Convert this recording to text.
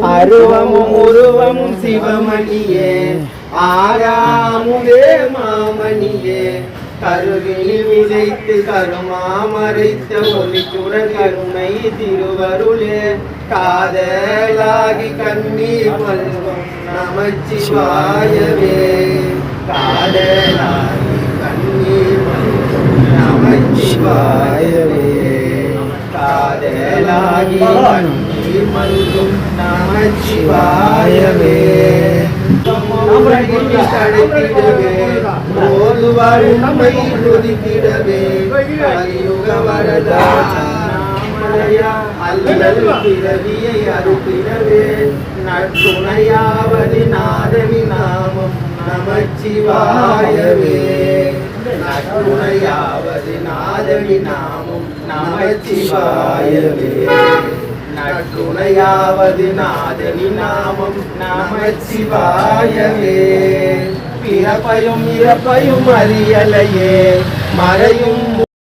அருவமும் உருவமும் சிவமணியே ஆறாமுதே மாமணியே கருவினில் விதைத்து கருமாமரைத்த ஒளிச்சுடர் கருணை திருவருளே காதலாகி கண்ணீர் மல்கும் நமச்சிவாயவே காதலாகி கண்ணீர் மல்கும் நமச்சிவாயவே காதலாகி கண்ணீர் மல்கும் நமச்சிவாயவே தடைத்திடவே போதுவார் நம்மை துதித்திடவே கலியுக வரதா அல்லல் பிறவியை அறுத்திடவே நற்றுணையாவது நாதனி நாமம் நமச்சிவாயவே நற்றுணையாவது நாதனி நாமம் நமச்சிவாயவே நற்றுணையாவது நாதனி நாமம் நமச்சிவாயவே பிறப்பையும் இறப்பையும் அறியலையே மறையும்